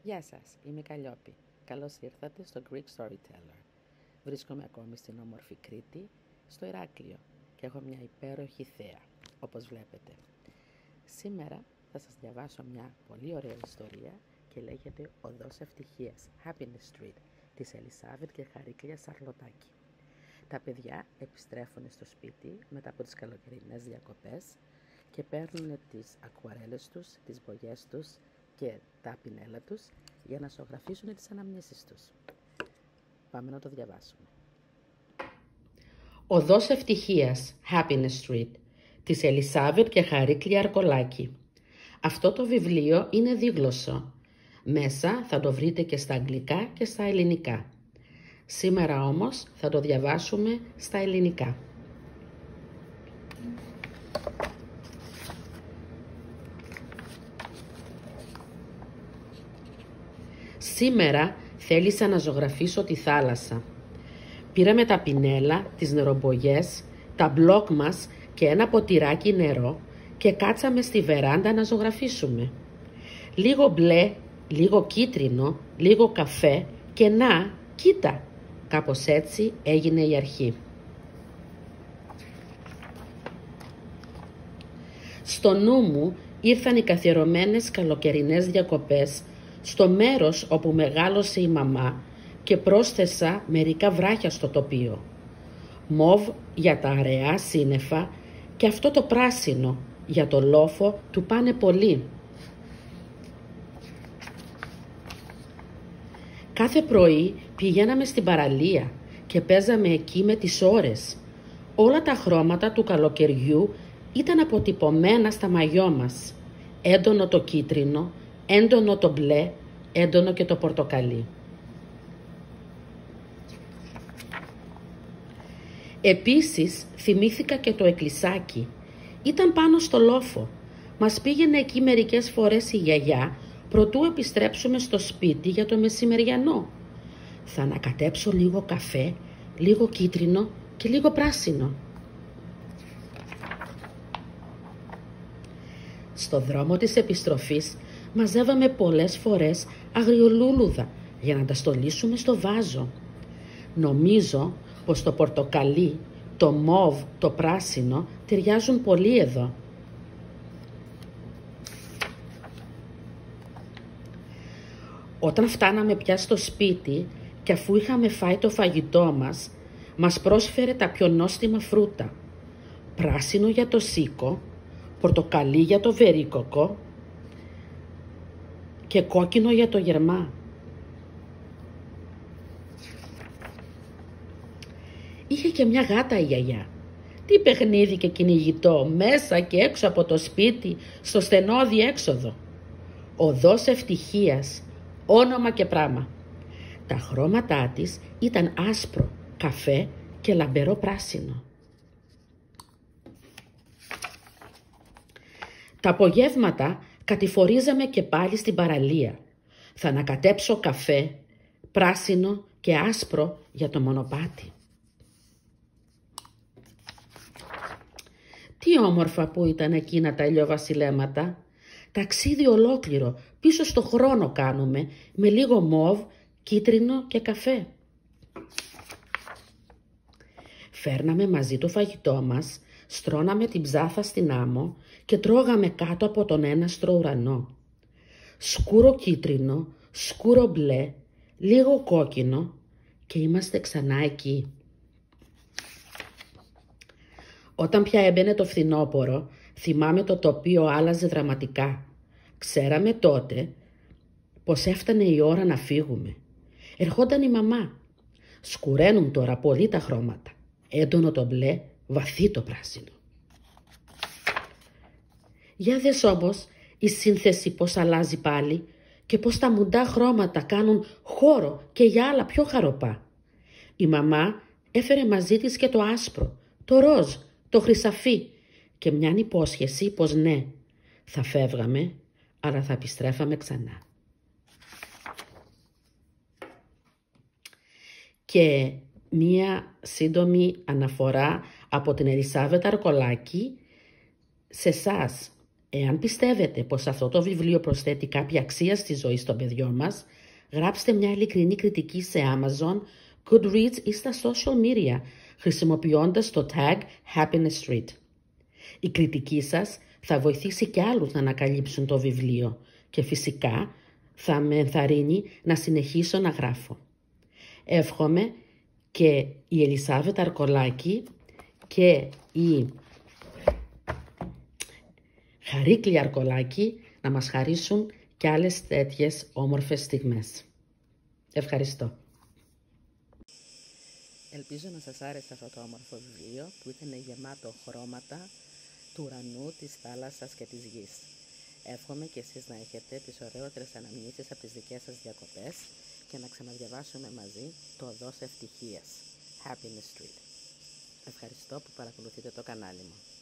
Γεια σας, είμαι η Καλλιόπη. Καλώς ήρθατε στο Greek Storyteller. Βρίσκομαι ακόμη στην όμορφη Κρήτη, στο Ηράκλειο και έχω μια υπέροχη θέα, όπως βλέπετε. Σήμερα θα σας διαβάσω μια πολύ ωραία ιστορία και λέγεται «Οδός Ευτυχίας, Happiness Street» της Ελισάβετ και Χαρίκλια Σαρλωτάκη. Τα παιδιά επιστρέφουν στο σπίτι μετά από τις καλοκαιρινές διακοπές και παίρνουν τις ακουαρέλες τους, τις μπογιές τους και τα πινέλα τους για να ζωγραφίσουν τις αναμνήσεις τους. Πάμε να το διαβάσουμε. Οδός Ευτυχίας, Happiness Street, της Ελισάβετ και Χαρίκλια Αρκολάκη. Αυτό το βιβλίο είναι δίγλωσσο. Μέσα θα το βρείτε και στα αγγλικά και στα ελληνικά. Σήμερα όμως θα το διαβάσουμε στα ελληνικά. Σήμερα θέλησα να ζωγραφίσω τη θάλασσα. Πήραμε τα πινέλα, τις νερομπογιές, τα μπλοκ μας και ένα ποτηράκι νερό και κάτσαμε στη βεράντα να ζωγραφίσουμε. Λίγο μπλε, λίγο κίτρινο, λίγο καφέ και να, κοίτα, κάπως έτσι έγινε η αρχή. Στο νου μου ήρθαν οι καθιερωμένες καλοκαιρινές διακοπές στο μέρος όπου μεγάλωσε η μαμά και πρόσθεσα μερικά βράχια στο τοπίο. Μοβ για τα αραιά σύννεφα και αυτό το πράσινο για το λόφο του πάνε πολύ. Κάθε πρωί πηγαίναμε στην παραλία και παίζαμε εκεί με τις ώρες. Όλα τα χρώματα του καλοκαιριού ήταν αποτυπωμένα στα μαγιό μας. Έντονο το κίτρινο, έντονο το μπλε, έντονο και το πορτοκαλί. Επίσης θυμήθηκα και το εκκλησάκι. Ήταν πάνω στο λόφο. Μας πήγαινε εκεί μερικές φορές η γιαγιά προτού επιστρέψουμε στο σπίτι για το μεσημεριανό. Θα ανακατέψω λίγο καφέ, λίγο κίτρινο και λίγο πράσινο. Στο δρόμο της επιστροφής μαζεύαμε πολλές φορές αγριολούλουδα για να τα στολίσουμε στο βάζο. Νομίζω πως το πορτοκαλί, το μόβ, το πράσινο ταιριάζουν πολύ εδώ. Όταν φτάναμε πια στο σπίτι και αφού είχαμε φάει το φαγητό μας, μας πρόσφερε τα πιο νόστιμα φρούτα. Πράσινο για το σίκο, πορτοκαλί για το βερίκοκο και κόκκινο για το γερμά. Είχε και μια γάτα η γιαγιά. Τι παιχνίδι και κυνηγητό μέσα και έξω από το σπίτι στο στενό διέξοδο. Οδός Ευτυχίας, όνομα και πράμα. Τα χρώματά της ήταν άσπρο, καφέ και λαμπερό πράσινο. Τα απογεύματα κατηφορίζαμε και πάλι στην παραλία. Θα ανακατέψω καφέ, πράσινο και άσπρο για το μονοπάτι. Τι όμορφα που ήταν εκείνα τα ηλιοβασιλέματα. Ταξίδι ολόκληρο, πίσω στο χρόνο κάνουμε, με λίγο μόβ, κίτρινο και καφέ. Φέρναμε μαζί το φαγητό μας, στρώναμε την ψάθα στην άμμο και τρώγαμε κάτω από τον έναστρο ουρανό. Σκούρο κίτρινο, σκούρο μπλε, λίγο κόκκινο και είμαστε ξανά εκεί. Όταν πια έμπαινε το φθινόπωρο, θυμάμαι το τοπίο άλλαζε δραματικά. Ξέραμε τότε πως έφτανε η ώρα να φύγουμε. Ερχόταν η μαμά. Σκουραίνουν τώρα πολύ τα χρώματα. Έντονο το μπλε, βαθύ το πράσινο. Για δες όμως η σύνθεση πως αλλάζει πάλι και πως τα μουντά χρώματα κάνουν χώρο και για άλλα πιο χαροπά. Η μαμά έφερε μαζί της και το άσπρο, το ροζ, το χρυσαφί και μιαν υπόσχεση πως ναι, θα φεύγαμε αλλά θα επιστρέφαμε ξανά. Και μία σύντομη αναφορά από την Ελισάβετ Αρκολάκη σε εσάς, Εάν πιστεύετε πως αυτό το βιβλίο προσθέτει κάποια αξία στη ζωή των παιδιών μας, γράψτε μια ειλικρινή κριτική σε Amazon, Goodreads ή στα social media, χρησιμοποιώντας το tag Happiness Street. Η κριτική σας θα βοηθήσει και άλλους να ανακαλύψουν το βιβλίο και φυσικά θα με ενθαρρύνει να συνεχίσω να γράφω. Εύχομαι και η Ελισάβετ Αρκολάκη και η Χαρίκλη Αρκολάκη να μας χαρίσουν και άλλες τέτοιες όμορφες στιγμές. Ευχαριστώ. Ελπίζω να σας άρεσε αυτό το όμορφο βιβλίο που ήταν γεμάτο χρώματα του ουρανού, της θάλασσας και της γης. Εύχομαι και εσείς να έχετε τις ωραιότερες αναμνήσεις από τις δικές σας διακοπές και να ξαναδιαβάσουμε μαζί το Οδός Ευτυχίας, Happiness Street. Ευχαριστώ που παρακολουθείτε το κανάλι μου.